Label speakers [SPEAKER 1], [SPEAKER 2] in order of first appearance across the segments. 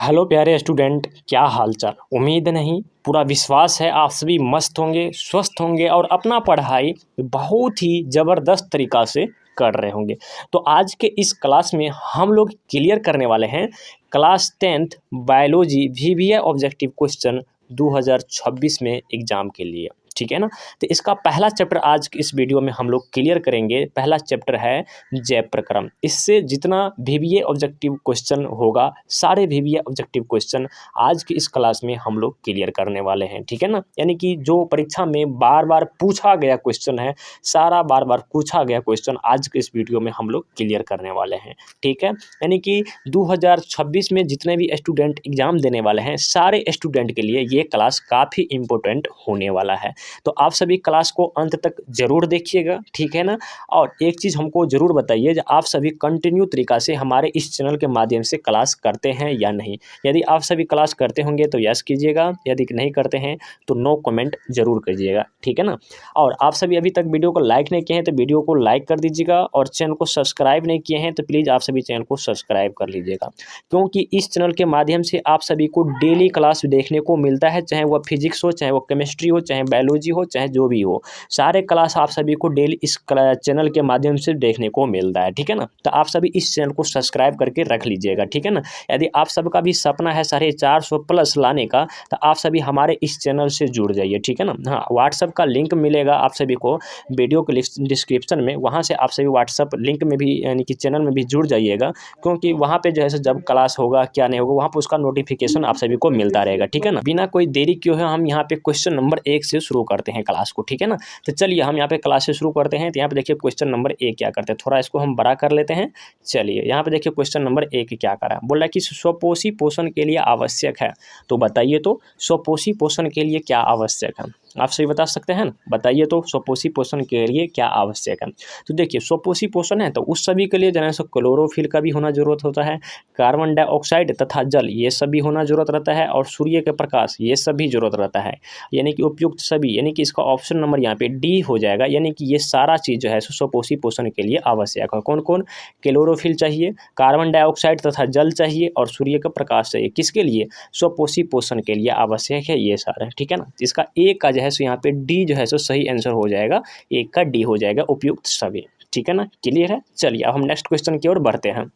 [SPEAKER 1] Hello प्यारे student, क्या हालचाल। उम्मीद नहीं, पूरा विश्वास है आप सभी मस्त होंगे, स्वस्थ होंगे और अपना पढ़ाई बहुत ही ज़बरदस्त तरीक़ा से कर रहे होंगे। तो आज के इस क्लास में हम लोग क्लियर करने वाले हैं class 10th biology वीवीए objective question 2026 में एग्ज़ाम के लिए, ठीक है ना। तो इसका पहला चैप्टर आज की इस वीडियो में हम लोग क्लियर करेंगे। पहला चैप्टर है जैव प्रक्रम। इससे जितना वीवीए ऑब्जेक्टिव क्वेश्चन होगा, सारे वीवीए ऑब्जेक्टिव क्वेश्चन आज की इस क्लास में हम लोग क्लियर करने वाले हैं, ठीक है ना। यानी कि जो परीक्षा में बार बार पूछा गया क्वेश्चन है, सारा बार बार पूछा गया क्वेश्चन आज के इस वीडियो में हम लोग क्लियर करने वाले हैं, ठीक है। यानी कि 2026 में जितने भी स्टूडेंट एग्ज़ाम देने वाले हैं, सारे स्टूडेंट के लिए ये क्लास काफ़ी इम्पोर्टेंट होने वाला है। तो आप सभी क्लास को अंत तक ज़रूर देखिएगा, ठीक है ना। और एक चीज़ हमको ज़रूर बताइए कि आप सभी कंटिन्यू तरीक़ा से हमारे इस चैनल के माध्यम से क्लास करते हैं या नहीं। यदि आप सभी क्लास करते होंगे तो यस कीजिएगा, यदि नहीं करते हैं तो नो कमेंट ज़रूर कीजिएगा, ठीक है ना। और आप सभी अभी तक वीडियो को लाइक नहीं किए हैं तो वीडियो को लाइक कर दीजिएगा, और चैनल को सब्सक्राइब नहीं किए हैं तो प्लीज़ आप सभी चैनल को सब्सक्राइब कर लीजिएगा, क्योंकि इस चैनल के माध्यम से आप सभी को डेली क्लास देखने को मिलता है, चाहे वह फिजिक्स हो, चाहे वो केमिस्ट्री हो, चाहे बायोलॉजी हो, चाहे जो भी हो। सारे क्लास आप सभी को डेली इस चैनल के माध्यम से देखने को मिलता है, ठीक है ना। तो आप सभी इस चैनल को सब्सक्राइब करके रख लीजिएगा, ठीक है ना। यदि आप सबका भी सपना है 450 प्लस लाने का, तो आप सभी हमारे इस चैनल से जुड़ जाइए, ठीक है ना। हाँ, व्हाट्सअप का लिंक मिलेगा आप सभी को वीडियो के डिस्क्रिप्शन में, वहाँ से आप सभी व्हाट्सअप लिंक में भी यानी कि चैनल में भी जुड़ जाइएगा, क्योंकि वहाँ पे जो है जब क्लास होगा क्या नहीं होगा, वहाँ पर उसका नोटिफिकेशन आप सभी को मिलता रहेगा, ठीक है ना। बिना कोई देरी क्यों है, हम यहाँ पे क्वेश्चन नंबर 1 से शुरू करते हैं क्लास को, ठीक है ना। तो चलिए हम यहाँ पे क्लास से शुरू करते हैं। तो यहाँ पे देखिए क्वेश्चन नंबर 1 क्या करते हैं, थोड़ा इसको हम बड़ा कर लेते हैं। चलिए यहाँ पे देखिए क्वेश्चन नंबर 1 क्या करा है, बोल रहा है कि स्वपोषी पोषण के लिए आवश्यक है। तो बताइए तो स्वपोषी पोषण के लिए क्या आवश्यक है, आप सही बता सकते हैं। बताइए तो स्वपोषी पोषण के लिए क्या आवश्यक है। तो देखिए स्वपोषी पोषण है तो उस सभी के लिए जैसे क्लोरोफिल का भी होना जरूरत होता है, कार्बन डाइऑक्साइड तथा जल ये सभी होना जरूरत रहता है, और सूर्य के प्रकाश ये सभी जरूरत रहता है। यानी कि उपयुक्त सभी, यानी कि इसका ऑप्शन नंबर यहाँ पे डी हो जाएगा। यानी कि ये सारा चीज़ जो है स्वपोषी पोषण के लिए आवश्यक है। कौन कौन, क्लोरोफिल चाहिए, कार्बन डाइऑक्साइड तथा जल चाहिए, और सूर्य का प्रकाश चाहिए। किसके लिए, स्वपोषी पोषण के लिए आवश्यक है ये सारा, ठीक है ना। इसका एक का जो है सो यहाँ पे डी जो है सो सही आंसर हो जाएगा, एक का डी हो जाएगा उपयुक्त सभी, ठीक है ना। क्लियर है। चलिए अब हम नेक्स्ट क्वेश्चन की ओर बढ़ते हैं।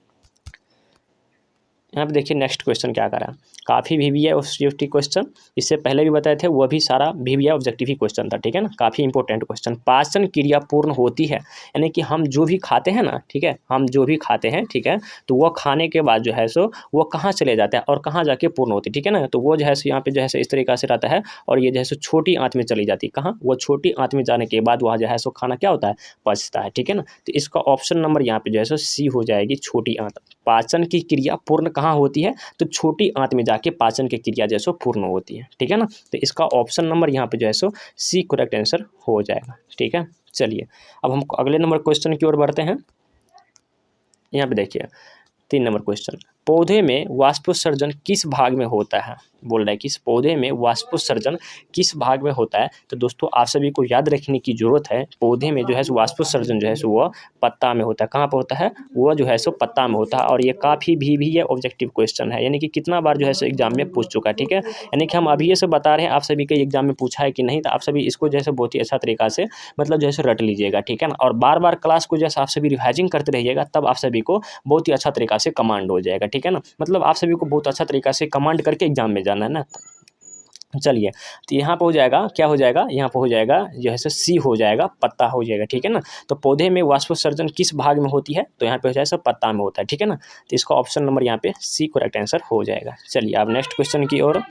[SPEAKER 1] यहाँ पे देखिए नेक्स्ट क्वेश्चन क्या करा है, काफ़ी वीवीए ऑब्जेक्टिव क्वेश्चन, इससे पहले भी बताए थे, वह भी सारा वीवीए ऑब्जेक्टिव ही क्वेश्चन था, ठीक है ना। काफ़ी इंपॉर्टेंट क्वेश्चन। पाचन क्रिया पूर्ण होती है, यानी कि हम जो भी खाते हैं ना, ठीक है, हम जो भी खाते हैं, ठीक है, तो वह खाने के बाद जो है सो वो कहाँ चले जाता है और कहाँ जाके पूर्ण होती है, ठीक है ना। तो वो जो है सो यहाँ पे जो है सो इस तरीक़ा से रहता है, और ये जो है सो छोटी आंत में चली जाती है। कहाँ, वो छोटी आंत में जाने के बाद वहाँ जो है सो खाना क्या होता है, पचता है, ठीक है ना। तो इसका ऑप्शन नंबर यहाँ पे जो है सो सी हो जाएगी, छोटी आंत। पाचन की क्रिया पूर्ण कहाँ होती है, तो छोटी आंत में जाके पाचन की क्रिया जो है सो पूर्ण होती है, ठीक है ना। तो इसका ऑप्शन नंबर यहाँ पे जो है सो सी करेक्ट आंसर हो जाएगा, ठीक है। चलिए अब हम अगले नंबर क्वेश्चन की ओर बढ़ते हैं। यहाँ पे देखिए 3 नंबर क्वेश्चन, पौधे में वाष्पोत्सर्जन किस भाग में होता है। बोल रहा है कि इस पौधे में वाष्पोत्सर्जन किस भाग में होता है। तो दोस्तों आप सभी को याद रखने की जरूरत है, पौधे में जो है सो वाष्पोत्सर्जन जो है सो वह पत्ता में होता है। कहाँ पर होता है, वह जो है सो पत्ता में होता है। और ये काफ़ी भी ये ऑब्जेक्टिव क्वेश्चन है, यानी कि कितना बार जो है सो एग्जाम में पूछ चुका है, ठीक है। यानी कि हम अभी ये सब बता रहे हैं, आप सभी के एग्जाम में पूछा है कि नहीं, तो आप सभी इसको जो है बहुत ही अच्छा तरीका से मतलब जो है रट लीजिएगा, ठीक है ना। और बार बार क्लास को जैसे आप सभी रिवाइजिंग करते रहिएगा, तब आप सभी को बहुत ही अच्छा तरीका से कमांड हो जाएगा, ठीक है ना। मतलब आप सभी को बहुत अच्छा तरीका से कमांड करके एग्जाम में जाना है ना। चलिए तो यहाँ पे हो जाएगा, क्या हो जाएगा, यहाँ पे हो जाएगा जो है सो सी हो जाएगा, पत्ता हो जाएगा, ठीक है ना। तो पौधे में वाष्पोत्सर्जन किस भाग में होती है, तो यहाँ पे हो जाएगा पत्ता में होता है, ठीक है ना। तो इसका ऑप्शन नंबर यहाँ पे सी करेक्ट आंसर हो जाएगा। चलिए अब नेक्स्ट क्वेश्चन की ओर।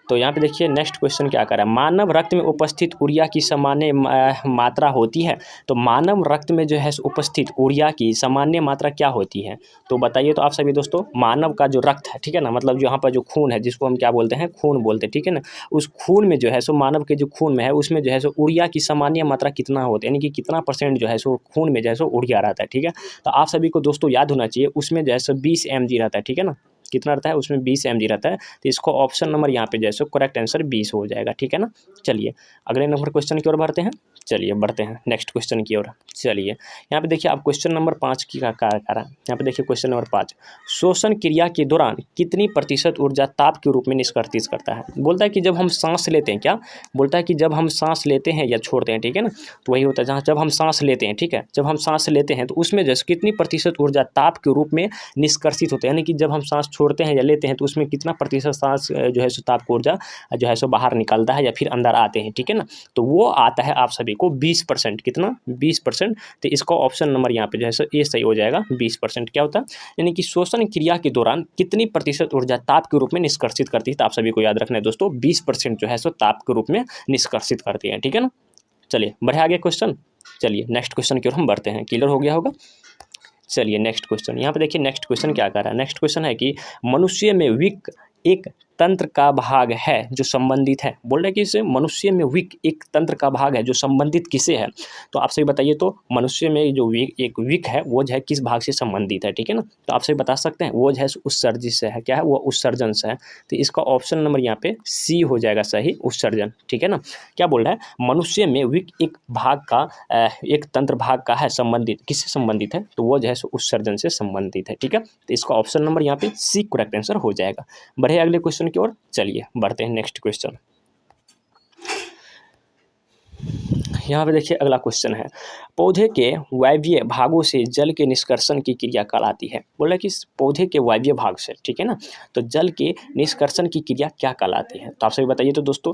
[SPEAKER 1] तो यहाँ पे देखिए नेक्स्ट क्वेश्चन क्या कर रहा है, मानव रक्त में उपस्थित यूरिया की सामान्य मात्रा होती है। तो मानव रक्त में जो है उपस्थित यूरिया की सामान्य मात्रा क्या होती है। तो बताइए तो आप सभी दोस्तों, मानव का जो रक्त है, ठीक है ना, मतलब यहाँ पर जो खून है, जिसको हम क्या बोलते हैं, खून बोलते हैं, ठीक है ना। उस खून में जो है सो मानव के जो खून में है, उसमें जो है सो यूरिया की सामान्य मात्रा कितना होती है, यानी कि कितना % जो है सो खून में जो है सो यूरिया रहता है, ठीक है। तो आप सभी को दोस्तों याद होना चाहिए, उसमें जो है सो 20 mg रहता है, ठीक है ना। कितना रहता है, उसमें 20 mg रहता है। तो इसको ऑप्शन नंबर यहाँ पे जैसे करेक्ट आंसर 20 हो जाएगा, ठीक है ना। चलिए अगले नंबर क्वेश्चन की ओर बढ़ते हैं। चलिए बढ़ते हैं नेक्स्ट क्वेश्चन की ओर। चलिए यहाँ पे देखिए आप क्वेश्चन नंबर 5 की का कार्य कर रहा है। यहाँ पे देखिए क्वेश्चन नंबर 5, श्वसन क्रिया के दौरान कितनी प्रतिशत ऊर्जा ताप के रूप में निष्कासित करता है। बोलता है कि जब हम सांस लेते हैं, क्या बोलता है कि जब हम सांस लेते हैं या छोड़ते हैं, ठीक है ना, तो वही होता है जहाँ जब हम सांस लेते हैं, ठीक है, जब हम सांस लेते हैं तो उसमें जैसे कितनी प्रतिशत ऊर्जा ताप के रूप में निष्कासित होते हैं, यानी कि जब हम सांस छोड़ते हैं या लेते हैं तो उसमें कितना प्रतिशत सांस जो है सो ताप की ऊर्जा जो है सो बाहर निकलता है या फिर अंदर आते हैं, ठीक है ना, तो वो आता है आप सभी को 20%। कितना? 20%। तो इसका ऑप्शन नंबर यहाँ पे जो है सो ये सही हो जाएगा 20%। क्या होता है, यानी कि श्वसन क्रिया के दौरान कितनी प्रतिशत ऊर्जा ताप के रूप में निष्कासित करती है, तो आप सभी को याद रखना है दोस्तों 20% जो है सो ताप के रूप में निष्कासित करती है, ठीक है ना। चलिए बढ़े आगे क्वेश्चन। चलिए नेक्स्ट क्वेश्चन की ओर हम बढ़ते हैं। क्लियर हो गया होगा। चलिए नेक्स्ट क्वेश्चन, यहाँ पे देखिए नेक्स्ट क्वेश्चन क्या कर रहा है। नेक्स्ट क्वेश्चन है कि मनुष्य में विक एक तंत्र का भाग है जो संबंधित है। बोल रहे हैं कि इसे मनुष्य में विक एक तंत्र का भाग है जो संबंधित किसे है, तो आप सभी बताइए। तो मनुष्य में जो एक विक है वो जो है किस भाग से संबंधित है, ठीक है ना, तो आप सभी बता सकते हैं। वो जो है उत्सर्जित से है। क्या है वो? उत्सर्जन से है। तो इसका ऑप्शन नंबर यहाँ पे सी हो जाएगा सही, उत्सर्जन, ठीक है ना। क्या बोल रहा है, मनुष्य में विक एक भाग का एक तंत्र भाग का है संबंधित, किससे संबंधित है, तो वो जो है उत्सर्जन से संबंधित है, ठीक है। तो इसका ऑप्शन नंबर यहाँ पे सी करेक्ट आंसर हो जाएगा। बढ़े अगले क्वेश्चन की ओर। चलिए बढ़ते हैं नेक्स्ट क्वेश्चन। यहाँ पे देखिए अगला क्वेश्चन है, पौधे के वायवीय भागों से जल के निष्कर्षण की क्रिया कहलाती है। बोला कि पौधे के वायवीय भाग से, ठीक है ना, तो जल के निष्कर्षण की क्रिया क्या कहलाती है, तो आप सभी बताइए। तो दोस्तों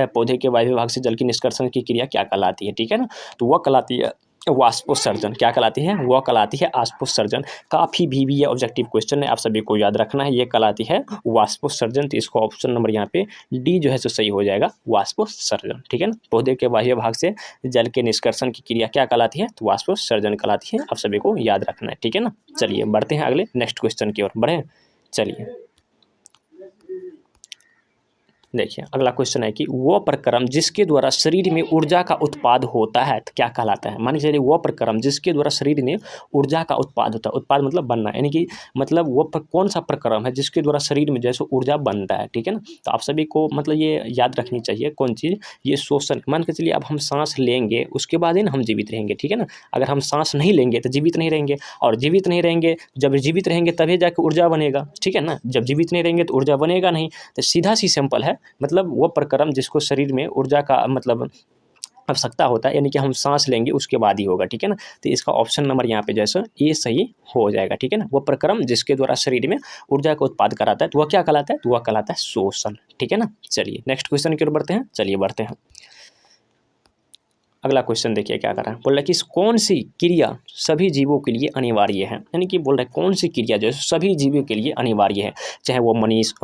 [SPEAKER 1] पौधे के वायवीय भाग से जल के निष्कर्षण की क्रिया क्या कहलाती है, ठीक है ना, तो वह कहलाती है वाष्पोत्सर्जन। क्या कहलाती है? वह कहलाती है वाष्पोत्सर्जन। काफ़ी भी ये ऑब्जेक्टिव क्वेश्चन है, आप सभी को याद रखना है, ये कहलाती है वाष्पोत्सर्जन। तो इसको ऑप्शन नंबर यहाँ पे डी जो है सो सही हो जाएगा, वाष्पोत्सर्जन, ठीक है ना। पौधे के बाह्य भाग से जल के निष्कर्षण की क्रिया क्या कहलाती है, तो वाष्पोत्सर्जन कहलाती है, आप सभी को याद रखना है, ठीक है ना। चलिए बढ़ते हैं अगले नेक्स्ट क्वेश्चन की ओर बढ़े। चलिए देखिए अगला क्वेश्चन है कि वह प्रक्रम जिसके द्वारा शरीर में ऊर्जा का उत्पाद होता है तो क्या कहलाता है। मान के चलिए वह प्रक्रम जिसके द्वारा शरीर में ऊर्जा का उत्पाद होता है, उत्पाद मतलब बनना, यानी कि मतलब वो कौन सा प्रक्रम है जिसके द्वारा शरीर में जैसे ऊर्जा बनता है, ठीक है ना। तो आप सभी को मतलब ये याद रखनी चाहिए कौन चीज़, ये श्वसन। मान के चलिए अब हम सांस लेंगे उसके बाद ही ना हम जीवित रहेंगे, ठीक है ना। अगर हम सांस नहीं लेंगे तो जीवित नहीं रहेंगे, और जीवित नहीं रहेंगे, जब जीवित रहेंगे तभी जाकर ऊर्जा बनेगा, ठीक है ना। जब जीवित नहीं रहेंगे तो ऊर्जा बनेगा नहीं। तो सीधा सी सिंपल है, मतलब वो प्रक्रम जिसको शरीर में ऊर्जा का मतलब आवश्यकता होता है, यानी कि हम सांस लेंगे उसके बाद ही होगा, ठीक है ना। तो इसका ऑप्शन नंबर यहाँ पे जैसा ये सही हो जाएगा, ठीक है ना। वो प्रक्रम जिसके द्वारा शरीर में ऊर्जा का उत्पाद कराता है तो वह क्या कहलाता है, तो वह कहलाता है श्वसन, ठीक है ना। चलिए नेक्स्ट क्वेश्चन की ओर बढ़ते हैं। चलिए बढ़ते हैं। अगला क्वेश्चन देखिए क्या कर रहा है, बोल रहा है कि कौन सी क्रिया सभी जीवों के लिए अनिवार्य है, यानी कि बोल रहा है कौन सी क्रिया जो है सभी जीवों के लिए अनिवार्य है, चाहे वो मनुष्य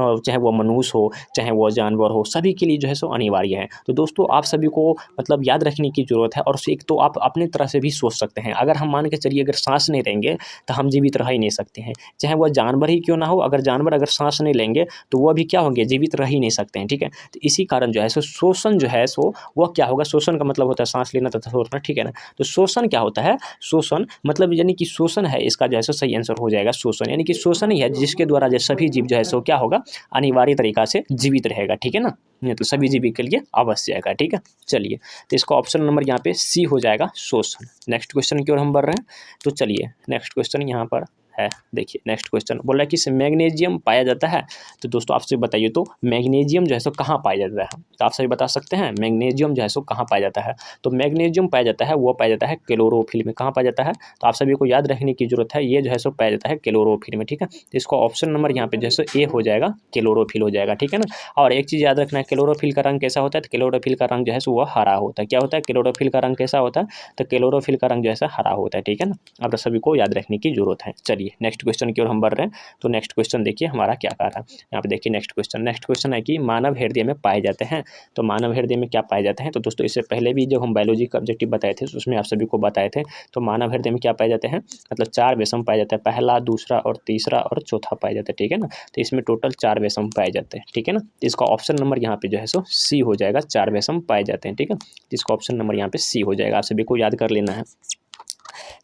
[SPEAKER 1] हो, चाहे वो जानवर हो, सभी के लिए जो है सो अनिवार्य है। तो दोस्तों आप सभी को मतलब याद रखने की जरूरत है, और एक तो आप अपने तरह से भी सोच सकते हैं। अगर हम मान के चलिए अगर सांस नहीं लेंगे तो हम जीवित रह ही नहीं सकते हैं, चाहे वह जानवर ही क्यों ना हो। अगर जानवर अगर सांस नहीं लेंगे तो वह भी क्या होंगे, जीवित रह ही नहीं सकते हैं, ठीक है। तो इसी कारण जो है सो शोषण जो है सो वह क्या होगा, शोषण का मतलब होता है सांस लेना तथा छोड़ना, ठीक है ना। तो शोषण क्या होता है, शोषण मतलब यानी कि शोषण है, इसका जो है सो सही आंसर हो जाएगा शोषण, यानी कि शोषण ही है जिसके द्वारा जो सभी जीव जो है सो क्या होगा, अनिवार्य तरीका से जीवित रहेगा, ठीक है ना। तो सभी जीव के लिए आवश्यक है, ठीक है। चलिए तो इसका ऑप्शन नंबर यहाँ पे सी हो जाएगा शोषण। नेक्स्ट क्वेश्चन की ओर हम बढ़ रहे हैं। तो चलिए नेक्स्ट क्वेश्चन यहाँ पर है, देखिए नेक्स्ट क्वेश्चन बोल रहा है कि मैग्नीशियम पाया जाता है। तो दोस्तों आपसे बताइए तो मैग्नीशियम जो है सो कहाँ पाया जाता है, तो आप सभी बता सकते हैं मैग्नीशियम जो है सो कहाँ पाया जाता है। तो मैग्नीशियम पाया जाता है, वो पाया जाता है क्लोरोफिल में। कहाँ पाया जाता है, तो आप सभी को याद रखने की जरूरत है, ये जो है सो पाया जाता है क्लोरोफिल में, ठीक है। तो इसका ऑप्शन नंबर यहाँ पे जो है सो ए हो जाएगा, क्लोरोफिल हो जाएगा, ठीक है ना। और एक चीज़ याद रखना है, क्लोरोफिल का रंग कैसा होता है, तो क्लोरोफिल का रंग जो है सो वह हरा होता है। क्या होता है, क्लोरोफिल का रंग कैसा होता है, तो क्लोरोफिल का रंग जो है हरा होता है, ठीक है ना। आप सभी को याद रखने की जरूरत है। चलिए नेक्स्ट क्वेश्चन की ओर हम बढ़ रहे हैं। तो नेक्स्ट क्वेश्चन देखिए हमारा क्या कह रहा है, यहाँ पे देखिए नेक्स्ट क्वेश्चन है कि मानव हृदय में पाए जाते हैं। तो मानव हृदय में क्या पाए जाते हैं, तो दोस्तों इससे पहले भी जब हम बायोलॉजी का ऑब्जेक्टिव बताए थे तो उसमें आप सभी को बताए थे। तो मानव हृदय में क्या पाए जाते हैं, मतलब 4 विषम पाए जाते हैं, पहला, दूसरा और तीसरा और चौथा पाए जाते हैं, ठीक है ना। तो इसमें टोटल 4 विषम पाए जाते हैं, ठीक है ना। तो इसका ऑप्शन नंबर यहाँ पे जो है सो सी हो जाएगा, 4 विषम पाए जाते हैं, ठीक है। तो इसका ऑप्शन नंबर यहाँ पे सी हो जाएगा, आप सभी को याद कर लेना है।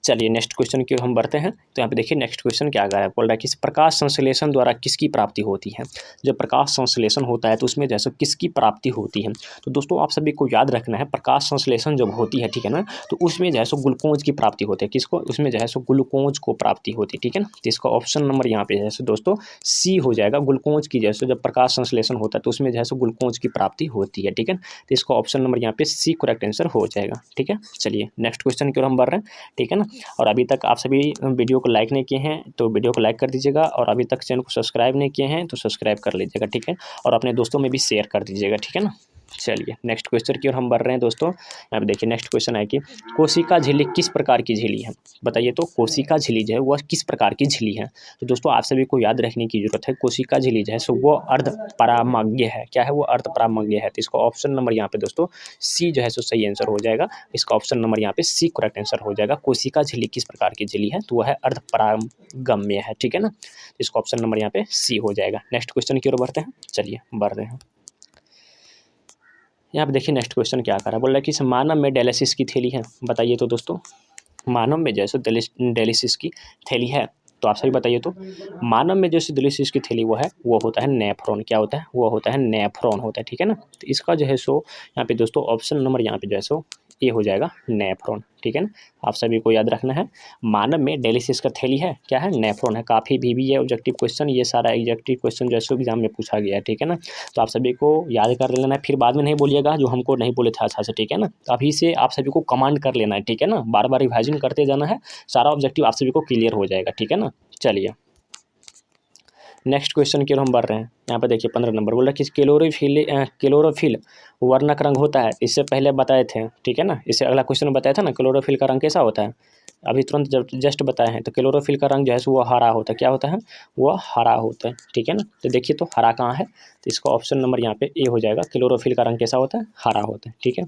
[SPEAKER 1] चलिए नेक्स्ट क्वेश्चन की ओर हम बढ़ते हैं। तो यहाँ पे देखिए नेक्स्ट क्वेश्चन क्या आ रहा है, बोल रहा है कि प्रकाश संश्लेषण द्वारा किसकी प्राप्ति होती है। जब प्रकाश संश्लेषण होता है तो उसमें जैसे किसकी प्राप्ति होती है। तो दोस्तों आप सभी को याद रखना है, प्रकाश संश्लेषण जब होती है, ठीक है ना, तो उसमें जो है सो ग्लूकोज की प्राप्ति होती है। किसको, उसमें जो है सो ग्लूकोज को प्राप्ति होती है, ठीक है ना। तो इसका ऑप्शन नंबर यहाँ पे जैसे दोस्तों सी हो जाएगा। ग्लूकोज की जैसे जब प्रकाश संश्लेषण होता है तो उसमें जो है सो ग्लूकोज की प्राप्ति होती है, ठीक है। तो इसका ऑप्शन नंबर यहाँ पे सी करेक्ट आंसर हो जाएगा, ठीक है। चलिए नेक्स्ट क्वेश्चन की ओर हम बढ़ रहे हैं, ठीक है ना। और अभी तक आप सभी वीडियो को लाइक नहीं किए हैं तो वीडियो को लाइक कर दीजिएगा, और अभी तक चैनल को सब्सक्राइब नहीं किए हैं तो सब्सक्राइब कर लीजिएगा, ठीक है। और अपने दोस्तों में भी शेयर कर दीजिएगा, ठीक है ना। चलिए नेक्स्ट क्वेश्चन की ओर हम बढ़ रहे हैं दोस्तों। यहाँ पे देखिए नेक्स्ट क्वेश्चन है कि कोशिका झिल्ली किस प्रकार की झिल्ली है। बताइए तो कोशिका झिल्ली जो है वह किस प्रकार की झिल्ली है। तो दोस्तों आप सभी को याद रखने की जरूरत है, कोशिका झिल्ली जो है सो वो अर्धपरागमज्ञ है। क्या है, वो अर्धपरागमज्ञ है। तो इसका ऑप्शन नंबर यहाँ पे दोस्तों सी जो है सो सही आंसर हो जाएगा। इसका ऑप्शन नंबर यहाँ पे सी करेक्ट आंसर हो जाएगा। कोशिका झिल्ली किस प्रकार की झिल्ली है, तो वह है अर्धपरागम्य है, ठीक है ना। इसका ऑप्शन नंबर यहाँ पे सी हो जाएगा। नेक्स्ट क्वेश्चन की ओर बढ़ते हैं, चलिए बढ़ रहे हैं। यहाँ पे देखिए नेक्स्ट क्वेश्चन क्या कर रहा है, बोल रहा है कि मानव में डायलिसिस की थैली है। बताइए तो दोस्तों मानव में जैसे डायलिसिस की थैली है, तो आप सभी बताइए तो मानव में जैसे डायलिसिस की थैली वो होता है नेफ्रॉन। क्या होता है, वो होता है नेफ्रॉन होता है, ठीक है ना। तो इसका जो है सो यहाँ पे दोस्तों ऑप्शन नंबर यहाँ पे जो है सो ये हो जाएगा नेफ्रॉन, ठीक है ना। आप सभी को याद रखना है, मानव में डायलिसिस का थैली है, क्या है, नेफ्रॉन है। काफ़ी भी ये ऑब्जेक्टिव क्वेश्चन, ये सारा ऑब्जेक्टिव क्वेश्चन जो है एग्जाम में पूछा गया है, ठीक है ना। तो आप सभी को याद कर लेना है, फिर बाद में नहीं बोलिएगा जो हमको नहीं बोले थे अच्छा से, ठीक है ना। तो अभी से आप सभी को कमांड कर लेना है, ठीक है ना। बार बार रिवाइजन करते जाना है, सारा ऑब्जेक्टिव आप सभी को क्लियर हो जाएगा, ठीक है ना। चलिए नेक्स्ट क्वेश्चन की ओर हम बढ़ रहे हैं। यहाँ पर देखिए 15 नंबर बोल रहा है कि क्लोरोफिल वर्णक रंग होता है। इससे पहले बताए थे, ठीक है ना। इससे अगला क्वेश्चन बताया था ना, क्लोरोफिल का रंग कैसा होता है, अभी तुरंत जब जस्ट बताए हैं। तो क्लोरोफिल का रंग जो है वो हरा होता है। क्या होता है, वो हरा होता है, ठीक है ना। तो देखिए तो हरा कहाँ है, तो इसका ऑप्शन नंबर यहाँ पे ए हो जाएगा। क्लोरोफिल का रंग कैसा होता है, हरा होता है, ठीक है।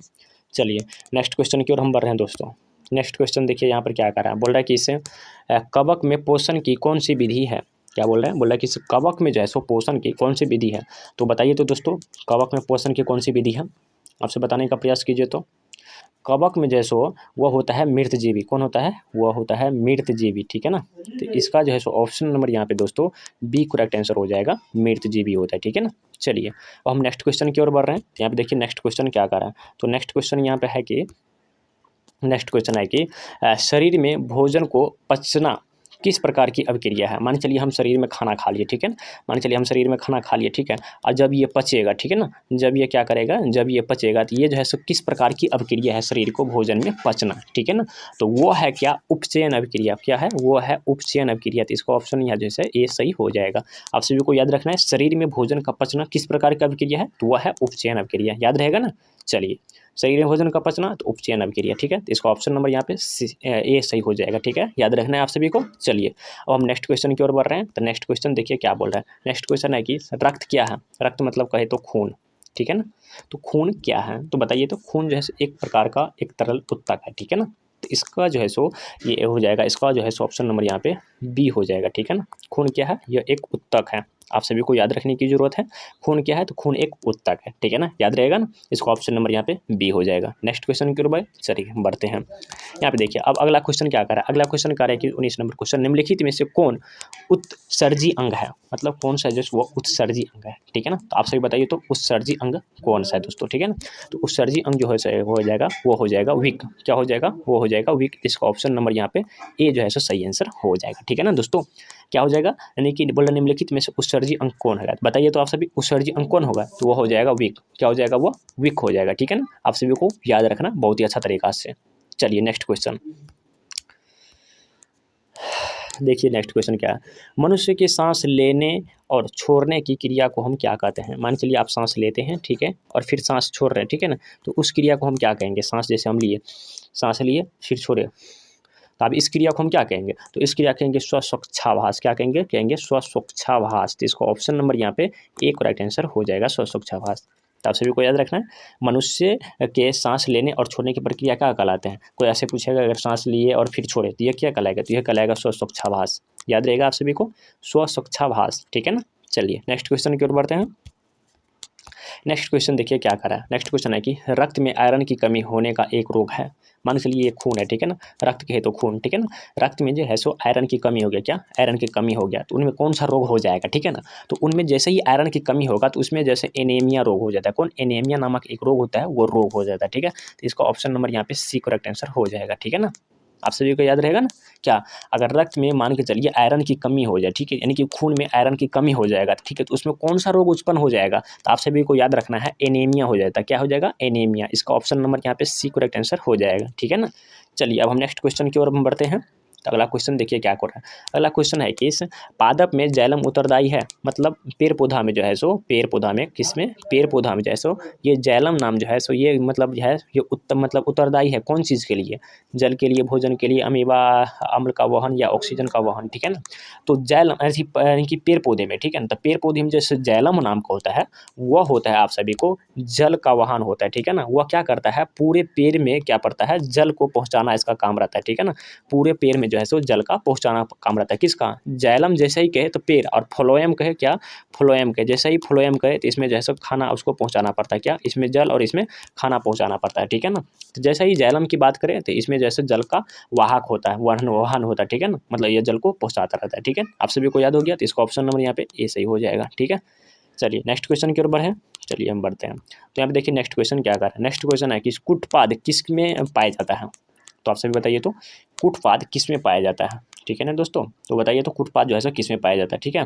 [SPEAKER 1] चलिए नेक्स्ट क्वेश्चन की ओर हम बढ़ रहे हैं दोस्तों। नेक्स्ट क्वेश्चन देखिए यहाँ पर क्या कर रहा है, बोल रहा है कि इससे कवक में पोषण की कौन सी विधि है। क्या बोल रहे हैं, बोल रहा है कि इस कवक में जो है सो पोषण की कौन सी विधि है। तो बताइए तो दोस्तों कवक में पोषण की कौन सी विधि है, आपसे बताने का प्रयास कीजिए। तो कवक में जो है सो वह होता है मृतजीवी। कौन होता है, वह होता है मृतजीवी, ठीक है ना। तो इसका जो है सो ऑप्शन नंबर यहाँ पे दोस्तों बी करेक्ट आंसर हो जाएगा, मृतजीवी होता है, ठीक है ना। चलिए अब हम नेक्स्ट क्वेश्चन की ओर बढ़ रहे हैं। यहाँ पे देखिए नेक्स्ट क्वेश्चन क्या कर रहा है। तो नेक्स्ट क्वेश्चन यहाँ पे है कि नेक्स्ट क्वेश्चन है कि शरीर में भोजन को पचना किस प्रकार की अभिक्रिया है। मान चलिए हम शरीर में खाना खा लिए, ठीक है ना। मान चलिए हम शरीर में खाना खा लिए, ठीक है। और जब ये पचेगा, ठीक है ना, जब ये क्या करेगा, जब ये पचेगा तो ये जो है सो किस प्रकार की अभिक्रिया है शरीर को भोजन में पचना, ठीक है ना। तो वो है क्या, उपचयन अभिक्रिया। क्या है, वो है उपचयन अभिक्रिया। तो इसका ऑप्शन यहाँ जैसे ए सही हो जाएगा। आप सभी को याद रखना है, शरीर में भोजन का पचना किस प्रकार की अभिक्रिया है, तो वह है उपचयन अभिक्रिया। याद रहेगा ना। चलिए शरीर में भोजन का पचना तो उपचयन अभिक्रिया, ठीक है। तो इसका ऑप्शन नंबर यहाँ पे ए सही हो जाएगा, ठीक है। याद रखना है आप सभी को। चलिए अब हम नेक्स्ट क्वेश्चन की ओर बढ़ रहे हैं। तो नेक्स्ट क्वेश्चन देखिए क्या बोल रहा है। नेक्स्ट क्वेश्चन है कि रक्त क्या है। रक्त मतलब कहे तो खून, ठीक है ना। तो खून क्या है, तो बताइए तो खून जो है एक प्रकार का एक तरल उत्तक है, ठीक है ना। तो इसका जो है सो ये हो जाएगा, इसका जो है सो ऑप्शन नंबर यहाँ पे बी हो जाएगा, ठीक है ना। खून क्या है, यह एक उत्तक है। आप सभी को याद रखने की जरूरत है, खून क्या है, तो खून एक उत्तक है, ठीक है ना। याद रहेगा ना। इसका ऑप्शन नंबर यहाँ पे बी हो जाएगा। नेक्स्ट क्वेश्चन के ऊपर चलिए बढ़ते हैं। यहाँ पे देखिए अब अगला क्वेश्चन क्या कर रहा है। अगला क्वेश्चन कर रहा है कि 19 नंबर क्वेश्चन, निम्नलिखित में से कौन उत्सर्जी अंग है। मतलब कौन सा जो वो उत्सर्जी अंग है, ठीक है ना। तो आप सभी बताइए तो उत्सर्जी अंग कौन सा है दोस्तों, ठीक है ना। तो उत्सर्जी अंग जो है हो जाएगा, वो हो जाएगा विक। क्या हो जाएगा, वो हो जाएगा विक। इसका ऑप्शन नंबर यहाँ पे ए जो है सो सही आंसर हो जाएगा, ठीक है ना दोस्तों। क्या हो जाएगा, यानी कि बोला निम्नलिखित में से उत्सर्जी अंग कौन होगा। बताइए तो आप सभी उत्सर्जी अंग कौन होगा, तो वो हो जाएगा विक। क्या हो जाएगा, वो विक हो जाएगा, ठीक है ना। आप सभी को याद रखना बहुत ही अच्छा तरीका से। चलिए नेक्स्ट क्वेश्चन देखिए। नेक्स्ट क्वेश्चन क्या है, मनुष्य के सांस लेने और छोड़ने की क्रिया को हम क्या कहते हैं। मान चलिए आप सांस लेते हैं, ठीक है, और फिर सांस छोड़ रहे हैं, ठीक है ना। तो उस क्रिया को हम क्या कहेंगे। सांस जैसे हम लिए, सांस लिए फिर छोड़े, तो अब इस क्रिया को हम क्या कहेंगे, तो इस क्रिया कहेंगे स्वस्वच्छाभास। क्या कहेंगे, कहेंगे स्वस्वच्छाभास। तो इसको ऑप्शन नंबर यहाँ पे एक करेक्ट आंसर हो जाएगा, स्वस्वच्छाभास। तो आप सभी को याद रखना है, मनुष्य के सांस लेने और छोड़ने की प्रक्रिया क्या कहलाते हैं। कोई ऐसे पूछेगा अगर सांस लिए और फिर छोड़े तो यह क्या कहलाएगा, तो यह कहलाएगा स्वस्वच्छाभास। याद रहेगा आप सभी को, स्वस्वच्छाभास, ठीक है ना। चलिए नेक्स्ट क्वेश्चन की ओर बढ़ते हैं। नेक्स्ट क्वेश्चन देखिए क्या करा है। नेक्स्ट क्वेश्चन है कि रक्त में आयरन की कमी होने का एक रोग है। मान के चलिए ये खून है, ठीक है ना, रक्त कहे तो खून, ठीक है ना, रक्त में जो है सो आयरन की कमी हो गया, क्या आयरन की कमी हो गया, तो उनमें कौन सा रोग हो जाएगा, ठीक है ना। तो उनमें जैसे ही आयरन की कमी होगा तो उसमें जैसे एनीमिया रोग हो जाता है। कौन, एनीमिया नामक एक रोग होता है, वो रोग हो जाता है, ठीक है। तो इसका ऑप्शन नंबर यहाँ पे सी करेक्ट आंसर हो जाएगा, ठीक है ना। आप सभी को याद रहेगा ना क्या, अगर रक्त में मान के चलिए आयरन की कमी हो जाए, ठीक है, यानी कि खून में आयरन की कमी हो जाएगा, ठीक है, तो उसमें कौन सा रोग उत्पन्न हो जाएगा, तो आप सभी को याद रखना है एनीमिया हो जाता है। क्या हो जाएगा, एनीमिया। इसका ऑप्शन नंबर यहाँ पे सी करेक्ट आंसर हो जाएगा, ठीक है ना। चलिए अब हम नेक्स्ट क्वेश्चन की ओर हम बढ़ते हैं। तो अगला क्वेश्चन देखिए क्या कर रहा है। अगला क्वेश्चन है कि इस पादप में जाइलम उत्तरदायी है, मतलब पेड़ पौधा में जो है सो, पेड़ पौधा में, किसमें, पेड़ पौधा में जो है सो ये जाइलम नाम जो है सो ये मतलब जो है ये उत्तम मतलब उत्तरदायी है कौन चीज़ के लिए, जल के लिए, भोजन के लिए, अमीबा अम्ल का वहन या ऑक्सीजन का वहन, ठीक है ना। तो जाइलम ऐसी यानी कि पेड़ पौधे में, ठीक है ना, तो पेड़ पौधे में जैसे जाइलम नाम का होता है वह होता है आप सभी को जल का वाहन होता है, ठीक है ना। वह क्या करता है, पूरे पेड़ में क्या पड़ता है, जल को पहुँचाना इसका काम रहता है, ठीक है ना। पूरे पेड़ में जो है सो जल का पहुँचाना काम रहता है, किसका, जाइलम जैसे ही कहे तो पेड़, और फ्लोएम कहे क्या, फ्लोएम कहे, जैसे ही फ्लोएम कहे तो इसमें जो है सो खाना उसको पहुँचाना पड़ता है, क्या, इसमें जल और इसमें खाना पहुँचाना पड़ता है, ठीक है ना। तो जैसे ही जाइलम की बात करें तो इसमें जैसे जल का वाहक होता है, वाहन होता है, ठीक है ना, मतलब ये जल को पहुँचाता रहता है, ठीक है। आप सभी को याद हो गया, तो इसका ऑप्शन नंबर यहाँ पे ए सही हो जाएगा, ठीक है। चलिए नेक्स्ट क्वेश्चन की ओर बढ़े, चलिए हम बढ़ते हैं। तो यहाँ पे देखिए नेक्स्ट क्वेश्चन क्या कर रहा है। नेक्स्ट क्वेश्चन है कि कुटपाद किस में पाया जाता है, तो आप सभी बताइए, तो कुटपाद किस में पाया जाता है, ठीक है ना दोस्तों। तो बताइए तो कुटपाद जो है सो किस में पाया जाता है, ठीक है।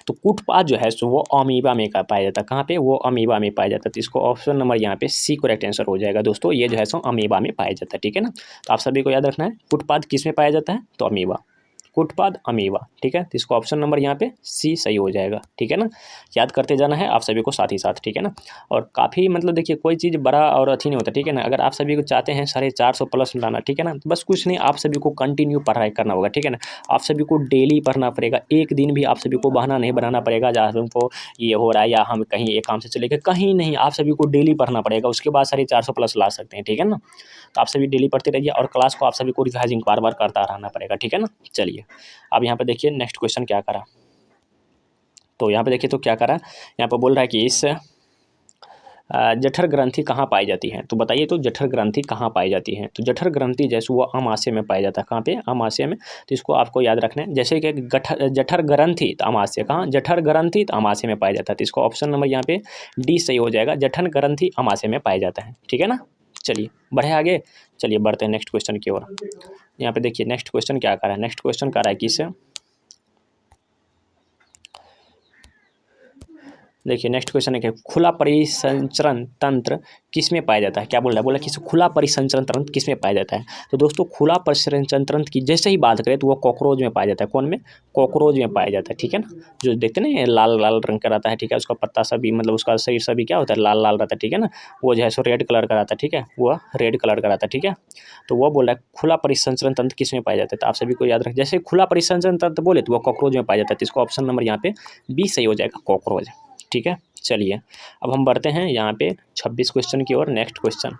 [SPEAKER 1] तो कुटपाद जो है सो वो अमीबा में का पाया जाता है, कहाँ पे, वो अमीबा में पाया जाता है। तो इसको ऑप्शन नंबर यहाँ पे सी करेक्ट आंसर हो जाएगा दोस्तों, ये जो है सो अमीबा में पाया जाता है, ठीक है ना। तो आप सभी को याद रखना है कुटपाद किस में पाया जाता है, तो अमीबा, कुटपाद अमीबा, ठीक है। तो इसको ऑप्शन नंबर यहाँ पे सी सही हो जाएगा, ठीक है ना। याद करते जाना है आप सभी को साथ ही साथ, ठीक है ना। और काफ़ी मतलब देखिए कोई चीज़ बड़ा और अच्छी नहीं होता, ठीक है ना। अगर आप सभी को चाहते हैं 450 प्लस लाना, ठीक है ना, तो बस कुछ नहीं, आप सभी को कंटिन्यू पढ़ाई करना होगा, ठीक है ना। आप सभी को डेली पढ़ना पड़ेगा, एक दिन भी आप सभी को बहाना नहीं बनाना पड़ेगा जहाँ हमको ये हो रहा है या हम कहीं एक काम से चले गए, कहीं नहीं, आप सभी को डेली पढ़ना पड़ेगा, उसके बाद 450 प्लस ला सकते हैं, ठीक है ना। तो आप सभी डेली पढ़ते रहिए और क्लास को आप सभी को रिवाइजिंग बार बार करता रहना पड़ेगा, ठीक है ना। चलिए अब यहाँ पे देखिए नेक्स्ट क्वेश्चन क्या करा, तो यहाँ पे देखिए तो क्या करा, यहाँ पे बोल रहा है कि इस जठर ग्रंथि कहाँ पाई जाती है, तो बताइए तो जठर ग्रंथि कहाँ पाई जाती है। तो जठर ग्रंथि जैसे वो अमाशय में पाया जाता है, कहाँ पे, अमाशय में। तो इसको आपको याद रखना है, जैसे कि जठर ग्रंथि तो अमाशय, कहाँ, जठर ग्रंथि तो अमाशय में पाया जाता है। तो इसको ऑप्शन नंबर यहाँ पे डी सही हो जाएगा, जठर ग्रंथि अमाशय में पाया जाता है, ठीक है ना। चलिए बढ़े आगे, चलिए बढ़ते हैं नेक्स्ट क्वेश्चन की ओर। यहाँ पे देखिए नेक्स्ट क्वेश्चन क्या कर रहा है। नेक्स्ट क्वेश्चन कर रहा है कि इसे देखिए नेक्स्ट क्वेश्चन है कि खुला परिसंचरण तंत्र किस में पाया जाता है, क्या बोल रहा है, बोला कि खुला परिसंचरण तंत्र किस में पाया जाता है। तो दोस्तों खुला परिसंचरण तंत्र की जैसे ही बात करें तो वो कॉकरोच में पाया जाता है, कौन में, कॉकरोच में पाया जाता है, ठीक है ना। जो देखते ना लाल लाल रंग का रहता है, ठीक है, उसका पत्ता सभी मतलब उसका शरीर सभी क्या होता है, लाल लाल रहता है, ठीक है ना। वो जो है सो रेड कलर का रहता है, ठीक है, वो रेड कलर का रहता है, ठीक है। तो वो बोल रहा है खुला परिसंचरण तंत्र किस में पाया जाता है। तो आप सभी को याद रखें, जैसे खुला परिसंचरण तंत्र बोले तो वो कॉकरोच में पाया जाता है। तो इसको ऑप्शन नंबर यहाँ पे बी सही हो जाएगा, कॉकरोच, ठीक है। चलिए अब हम बढ़ते हैं यहाँ पे 26 क्वेश्चन की ओर। नेक्स्ट क्वेश्चन,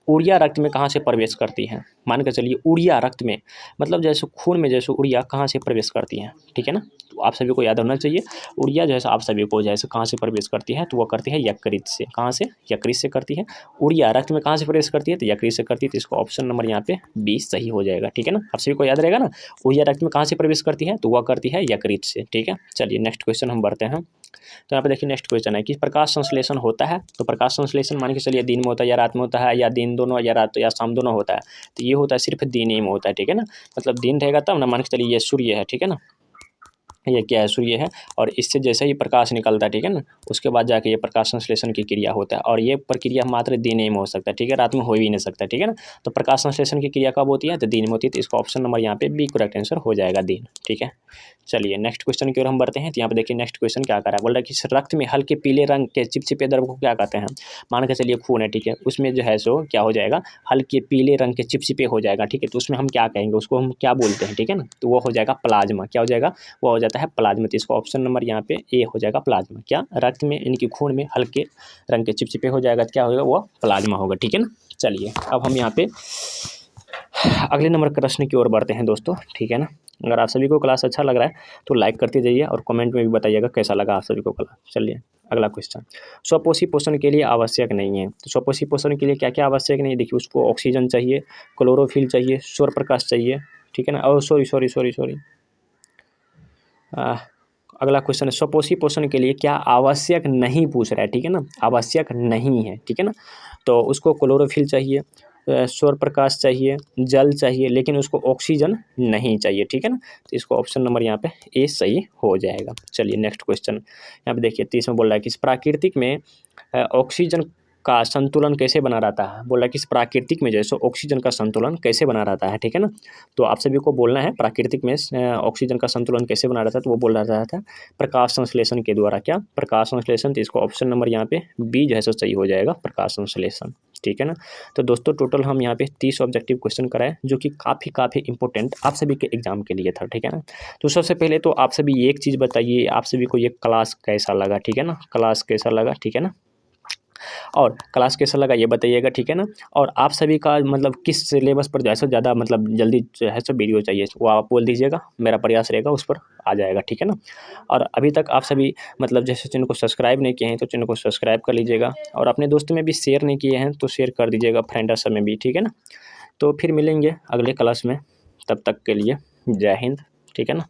[SPEAKER 1] ऊर्जा रक्त में कहाँ से प्रवेश करती है। मान कर चलिए ऊर्जा रक्त में मतलब जैसे खून में जैसे ऊर्जा कहाँ से प्रवेश करती है, ठीक है ना। तो आप सभी को याद होना चाहिए ऊर्जा जैसे आप सभी को जैसे कहाँ से प्रवेश करती है, तो वो करती है यकृत से, कहाँ से, यकृत से करती है। ऊर्जा रक्त में कहाँ से प्रवेश करती है, तो यकृत से करती है। तो इसको ऑप्शन नंबर यहाँ पे 20 सही हो जाएगा, ठीक है ना। आप सभी को याद रहेगा ना, ऊर्जा रक्त में कहाँ से प्रवेश करती है, तो वह करती है यकृत से, ठीक है। चलिए नेक्स्ट क्वेश्चन हम बढ़ते हैं। तो यहाँ पे देखिए नेक्स्ट क्वेश्चन है कि प्रकाश संश्लेषण होता है। तो प्रकाश संश्लेषण मान के चलिए दिन में होता है या रात में होता है, या दिन दोनों या रात या शाम दोनों होता है। तो ये होता है सिर्फ दिन ही में होता है, ठीक है ना। मतलब दिन रहेगा तब ना, मान के चलिए ये सूर्य है, ठीक है ना, ये क्या है, सूर्य है, और इससे जैसे ही प्रकाश निकलता है, ठीक है ना, उसके बाद जाके ये प्रकाश संश्लेषण की क्रिया होता है। और ये प्रक्रिया मात्र दिन ही में हो सकता है, ठीक है, रात में हो ही नहीं सकता, ठीक है ना। तो प्रकाश संश्लेषण की क्रिया कब होती है, तो दिन में होती है। तो इसका ऑप्शन नंबर यहाँ पे बी करेक्ट आंसर हो जाएगा, दिन, ठीक है। चलिए नेक्स्ट क्वेश्चन की ओर हम बढ़ते हैं। तो यहाँ पे देखिए नेक्स्ट क्वेश्चन क्या कर रहा है, बोल रहा है कि रक्त में हल्के पीले रंग के चिपचिपे द्रव को क्या कहते हैं। मान के चलिए खून है, ठीक है, उसमें जो है सो क्या हो जाएगा, हल्के पीले रंग के चिपचिपे हो जाएगा, ठीक है। तो उसमें हम क्या कहेंगे, उसको हम क्या बोलते हैं, ठीक है ना। तो वो हो जाएगा प्लाज्मा, क्या हो जाएगा, वो हो जाता है प्लाज्मा। तो इसको ऑप्शन नंबर यहाँ पे ए हो जाएगा, प्लाज्मा। क्या, रक्त में यानी कि खून में हल्के रंग के चिपचिपे हो जाएगा, क्या होगा, वो प्लाज्मा होगा, ठीक है ना। चलिए अब हम यहाँ पे अगले नंबर प्रश्न की ओर बढ़ते हैं दोस्तों, ठीक है ना। अगर आप सभी को क्लास अच्छा लग रहा है तो लाइक करते जाइए और कमेंट में भी बताइएगा कैसा लगा आप सभी को क्लास। चलिए। अगला क्वेश्चन, स्वपोषी पोषण के लिए आवश्यक नहीं है। तो स्वपोषी पोषण के लिए क्या क्या आवश्यक नहीं है, देखिए उसको ऑक्सीजन चाहिए, क्लोरोफिल चाहिए, सौर प्रकाश चाहिए, ठीक है ना। और सॉरी अगला क्वेश्चन है, स्वपोषी पोषण के लिए क्या आवश्यक नहीं पूछ रहा है, ठीक है ना, आवश्यक नहीं है, ठीक है ना। तो उसको क्लोरोफिल चाहिए, सौर प्रकाश चाहिए, जल चाहिए, लेकिन उसको ऑक्सीजन नहीं चाहिए, ठीक है ना। तो इसको ऑप्शन नंबर यहाँ पे ए सही हो जाएगा। चलिए नेक्स्ट क्वेश्चन यहाँ पे देखिए, 30 में बोल रहा है कि इस प्राकृतिक में ऑक्सीजन का संतुलन कैसे बना रहता है। बोल रहा है कि इस प्राकृतिक में जैसे ऑक्सीजन का संतुलन कैसे बना रहता है, ठीक है ना। तो आप सभी को बोलना है प्राकृतिक में ऑक्सीजन का संतुलन कैसे बना रहता है। तो वो बोल रहा था प्रकाश संश्लेषण के द्वारा। क्या, प्रकाश संश्लेषण। तो इसको ऑप्शन नंबर यहाँ पे बी जो है सो सही हो जाएगा, प्रकाश संश्लेषण, ठीक है ना। तो दोस्तों टोटल हम यहाँ पे 30 ऑब्जेक्टिव क्वेश्चन कराए, जो कि काफ़ी इंपॉर्टेंट आप सभी के एग्जाम के लिए था, ठीक है ना। तो सबसे पहले तो आप सभी एक चीज़ बताइए, आप सभी को ये क्लास कैसा लगा, ठीक है ना, क्लास कैसा लगा, ठीक है ना। और क्लास कैसा लगा ये बताइएगा, ठीक है ना। और आप सभी का मतलब किस सिलेबस पर जो है सो ज़्यादा मतलब जल्दी जो है सो वीडियो चाहिए, वो आप बोल दीजिएगा, मेरा प्रयास रहेगा उस पर आ जाएगा, ठीक है ना। और अभी तक आप सभी मतलब जैसे चैनल को सब्सक्राइब नहीं किए हैं तो चैनल को सब्सक्राइब कर लीजिएगा, और अपने दोस्तों में भी शेयर नहीं किए हैं तो शेयर कर दीजिएगा, फ्रेंड्स में भी, ठीक है ना। तो फिर मिलेंगे अगले क्लास में, तब तक के लिए जय हिंद, ठीक है ना।